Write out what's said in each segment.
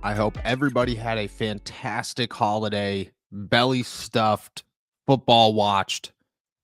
I hope everybody had a fantastic holiday, belly stuffed, football watched,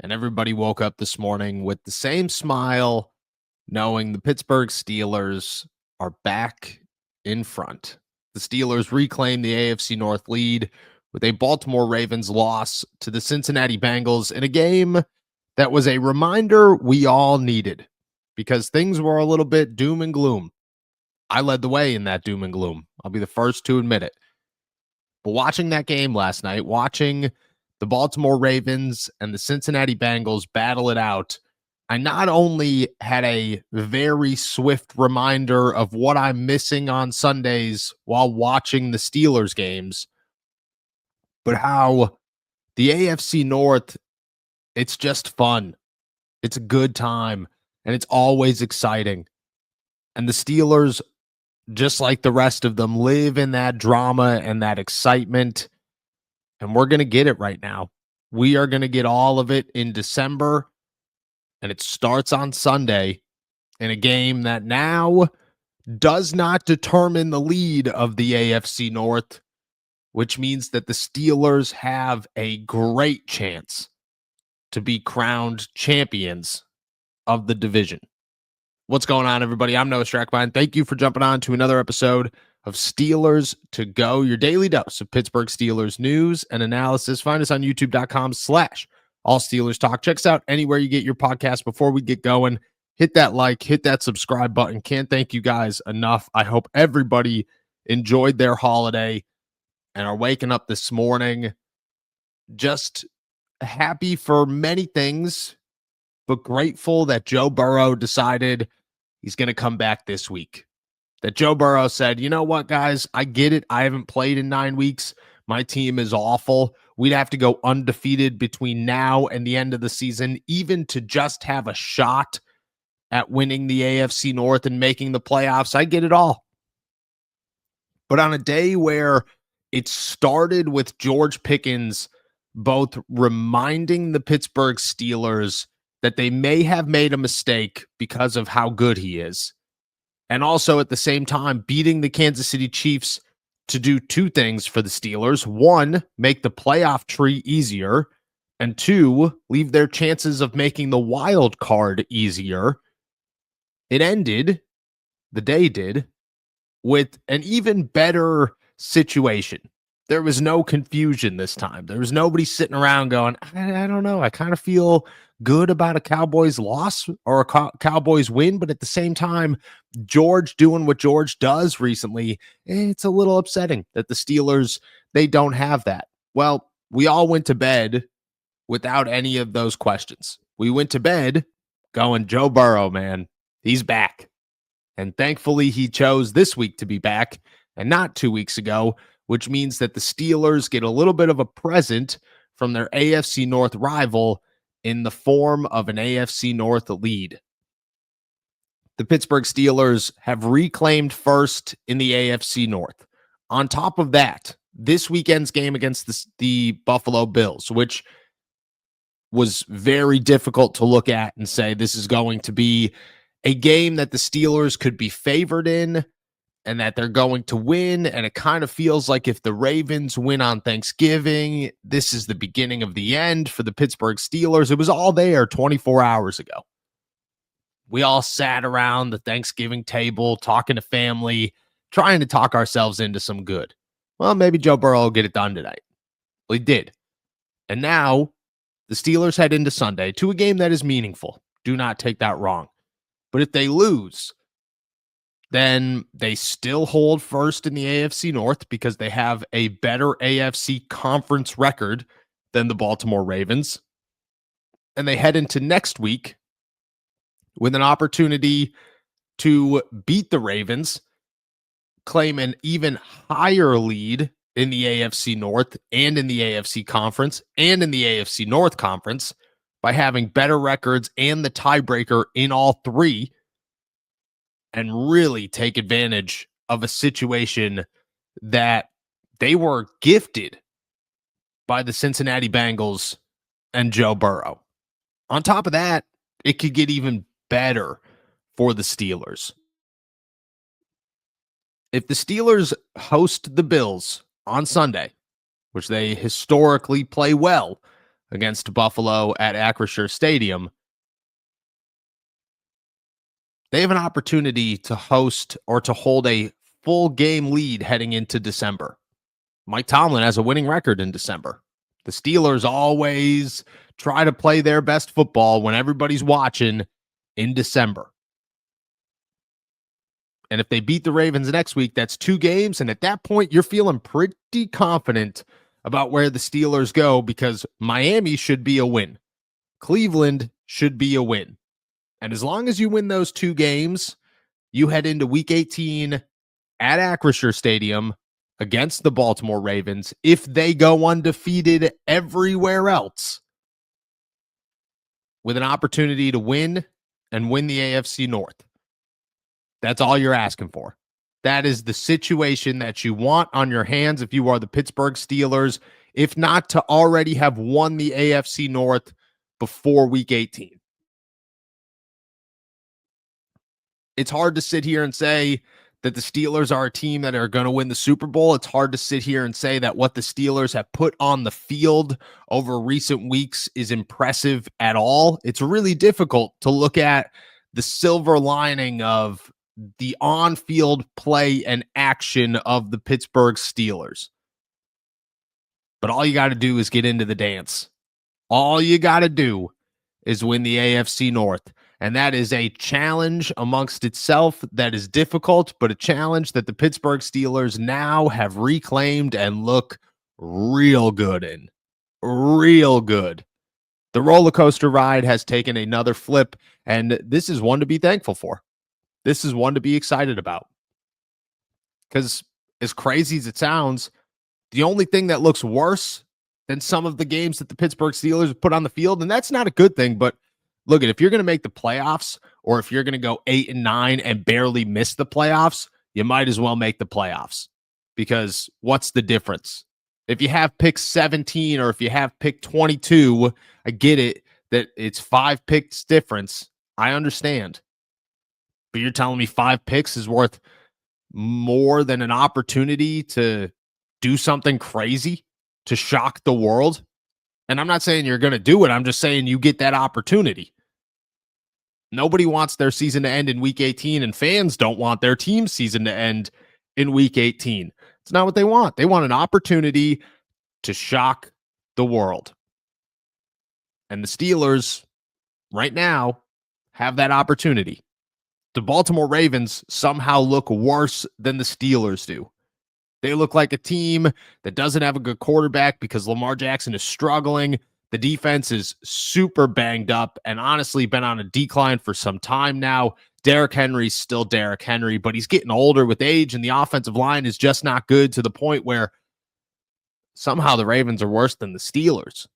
and everybody woke up this morning with the same smile, knowing the Pittsburgh Steelers are back in front. The Steelers reclaim the AFC North lead with a Baltimore Ravens loss to the Cincinnati Bengals in a game that was a reminder we all needed because things were a little bit doom and gloom. I led the way in that doom and gloom. I'll be the first to admit it. But watching that game last night, watching the Baltimore Ravens and the Cincinnati Bengals battle it out, I not only had a very swift reminder of what I'm missing on Sundays while watching the Steelers games, but how the AFC North, it's just fun. It's a good time, and it's always exciting. And the Steelers, just like the rest of them, live in that drama and that excitement. And we're going to get it right now. We are going to get all of it in December. And it starts on Sunday in a game that now does not determine the lead of the AFC North, which means that the Steelers have a great chance to be crowned champions of the division. What's going on, everybody? I'm Noah Strackbein. Thank you for jumping on to another episode of Steelers to Go, your daily dose of Pittsburgh Steelers news and analysis. Find us on youtube.com/All Steelers Talk. Check us out anywhere you get your podcast. Before we get going, hit that like, hit that subscribe button. Can't thank you guys enough. I hope everybody enjoyed their holiday and are waking up this morning just happy for many things, but grateful that Joe Burrow decided he's going to come back this week. That Joe Burrow said, you know what, guys, I get it. I haven't played in 9 weeks. My team is awful. We'd have to go undefeated between now and the end of the season, even to just have a shot at winning the AFC North and making the playoffs. I get it all. But on a day where it started with George Pickens both reminding the Pittsburgh Steelers that they may have made a mistake because of how good he is, and also at the same time beating the Kansas City Chiefs to do two things for the Steelers. One, make the playoff tree easier, and two, leave their chances of making the wild card easier. It ended, the day did, with an even better situation. There was no confusion this time. There was nobody sitting around going, I don't know. I kind of feel good about a Cowboys loss or a Cowboys win, but at the same time, George doing what George does recently, it's a little upsetting that the Steelers, they don't have that. Well, we all went to bed without any of those questions. We went to bed going, Joe Burrow, man, he's back. And thankfully, he chose this week to be back and not 2 weeks ago, which means that the Steelers get a little bit of a present from their AFC North rival in the form of an AFC North lead. The Pittsburgh Steelers have reclaimed first in the AFC North. On top of that, this weekend's game against the Buffalo Bills, which was very difficult to look at and say this is going to be a game that the Steelers could be favored in and that they're going to win. And it kind of feels like if the Ravens win on Thanksgiving, this is the beginning of the end for the Pittsburgh Steelers. It was all there 24 hours ago. We all sat around the Thanksgiving table, talking to family, trying to talk ourselves into some good. Well, maybe Joe Burrow will get it done tonight. Well, he did. And now the Steelers head into Sunday to a game that is meaningful. Do not take that wrong. But if they lose, then they still hold first in the AFC North because they have a better AFC conference record than the Baltimore Ravens. And they head into next week with an opportunity to beat the Ravens, claim an even higher lead in the AFC North and in the AFC Conference and in the AFC North Conference by having better records and the tiebreaker in all three, and really take advantage of a situation that they were gifted by the Cincinnati Bengals and Joe Burrow. On top of that, it could get even better for the Steelers. If the Steelers host the Bills on Sunday, which they historically play well against Buffalo at Acrisure Stadium, they have an opportunity to host or to hold a full game lead heading into December. Mike Tomlin has a winning record in December. The Steelers always try to play their best football when everybody's watching in December. And if they beat the Ravens next week, that's 2 games. And at that point, you're feeling pretty confident about where the Steelers go because Miami should be a win. Cleveland should be a win. And as long as you win those 2 games, you head into week 18 at Acrisure Stadium against the Baltimore Ravens. If they go undefeated everywhere else, with an opportunity to win and win the AFC North. That's all you're asking for. That is the situation that you want on your hands if you are the Pittsburgh Steelers, if not to already have won the AFC North before week 18. It's hard to sit here and say that the Steelers are a team that are going to win the Super Bowl. It's hard to sit here and say that what the Steelers have put on the field over recent weeks is impressive at all. It's really difficult to look at the silver lining of the on-field play and action of the Pittsburgh Steelers. But all you got to do is get into the dance. All you got to do is win the AFC North. And that is a challenge amongst itself that is difficult, but a challenge that the Pittsburgh Steelers now have reclaimed and look real good in. Real good. The roller coaster ride has taken another flip, and this is one to be thankful for. This is one to be excited about. Because as crazy as it sounds, the only thing that looks worse than some of the games that the Pittsburgh Steelers put on the field, and that's not a good thing, but look, if you're going to make the playoffs or if you're going to go 8-9 and barely miss the playoffs, you might as well make the playoffs because what's the difference? If you have pick 17 or if you have pick 22, I get it that it's 5 picks difference. I understand. But you're telling me 5 picks is worth more than an opportunity to do something crazy to shock the world? And I'm not saying you're going to do it. I'm just saying you get that opportunity. Nobody wants their season to end in week 18, and fans don't want their team's season to end in week 18. It's not what they want. They want an opportunity to shock the world. And the Steelers, right now, have that opportunity. The Baltimore Ravens somehow look worse than the Steelers do. They look like a team that doesn't have a good quarterback because Lamar Jackson is struggling. The defense is super banged up and honestly been on a decline for some time now. Derrick Henry's still Derrick Henry, but he's getting older with age, and the offensive line is just not good to the point where somehow the Ravens are worse than the Steelers.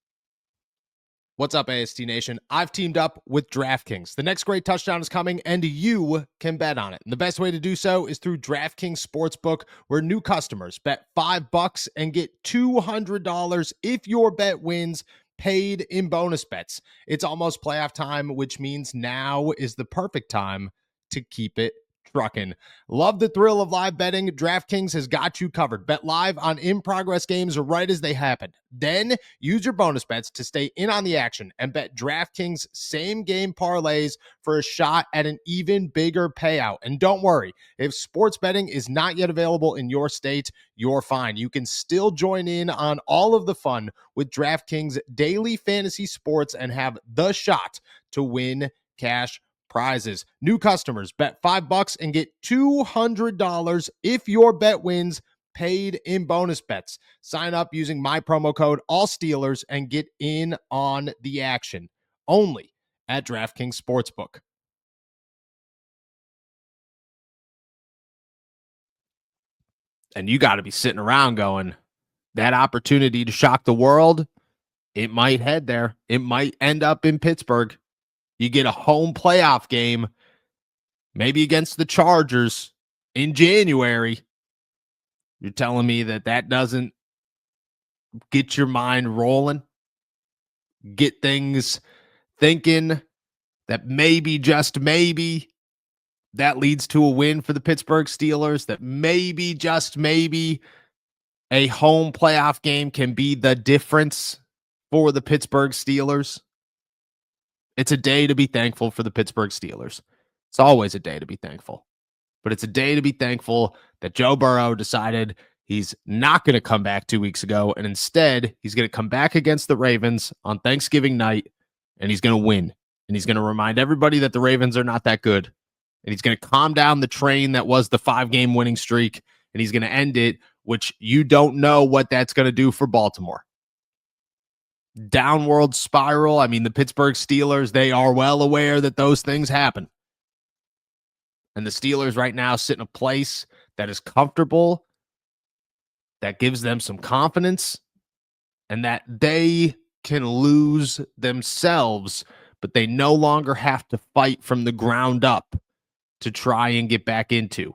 What's up, AST Nation? I've teamed up with DraftKings. The next great touchdown is coming, and you can bet on it. And the best way to do so is through DraftKings Sportsbook, where new customers bet $5 and get $200 if your bet wins, paid in bonus bets. It's almost playoff time, which means now is the perfect time to keep it trucking. Love the thrill of live betting? DraftKings has got you covered. Bet live on in-progress games right as they happen. Then use your bonus bets to stay in on the action and bet DraftKings same-game parlays for a shot at an even bigger payout. And don't worry, if sports betting is not yet available in your state, you're fine. You can still join in on all of the fun with DraftKings daily fantasy sports and have the shot to win cash prizes. New customers bet $5 and get $200 if your bet wins, paid in bonus bets. Sign up using my promo code ALLSteelers and get in on the action. Only at DraftKings Sportsbook. And you got to be sitting around going, that opportunity to shock the world, it might head there. It might end up in Pittsburgh. You get a home playoff game, maybe against the Chargers in January. You're telling me that doesn't get your mind rolling, get things thinking that maybe, just maybe, that leads to a win for the Pittsburgh Steelers, that maybe, just maybe, a home playoff game can be the difference for the Pittsburgh Steelers. It's a day to be thankful for the Pittsburgh Steelers. It's always a day to be thankful. But it's a day to be thankful that Joe Burrow decided he's not going to come back 2 weeks ago, and instead he's going to come back against the Ravens on Thanksgiving night, and he's going to win. And he's going to remind everybody that the Ravens are not that good. And he's going to calm down the train that was the 5-game winning streak, and he's going to end it, which you don't know what that's going to do for Baltimore. Downward spiral. I mean, the Pittsburgh Steelers, they are well aware that those things happen. And the Steelers right now sit in a place that is comfortable, that gives them some confidence, and that they can lose themselves, but they no longer have to fight from the ground up to try and get back into.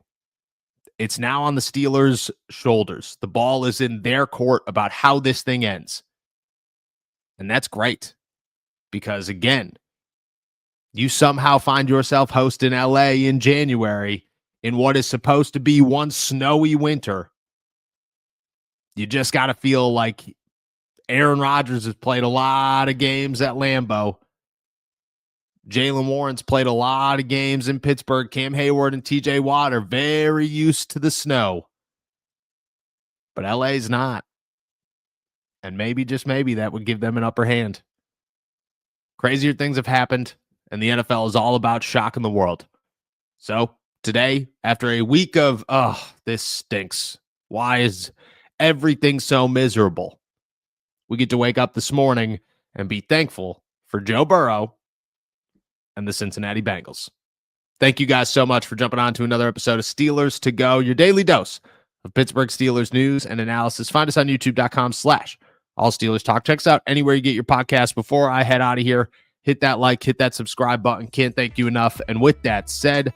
It's now on the Steelers' shoulders. The ball is in their court about how this thing ends. And that's great because, again, you somehow find yourself hosting LA in January in what is supposed to be one snowy winter. You just got to feel like Aaron Rodgers has played a lot of games at Lambeau. Jaylen Warren's played a lot of games in Pittsburgh. Cam Hayward and TJ Watt are very used to the snow. But LA's not. And maybe, just maybe, that would give them an upper hand. Crazier things have happened, and the NFL is all about shocking the world. So today, after a week of, this stinks. Why is everything so miserable? We get to wake up this morning and be thankful for Joe Burrow and the Cincinnati Bengals. Thank you guys so much for jumping on to another episode of Steelers to Go, your daily dose of Pittsburgh Steelers news and analysis. Find us on youtube.com/allsteelerstalk. Check us out anywhere you get your podcast. Before I head out of here, hit that like, hit that subscribe button. Can't thank you enough. And with that said,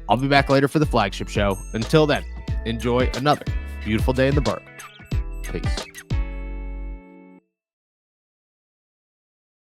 I'll be back later for the flagship show. Until then, enjoy another beautiful day in the Burgh. Peace.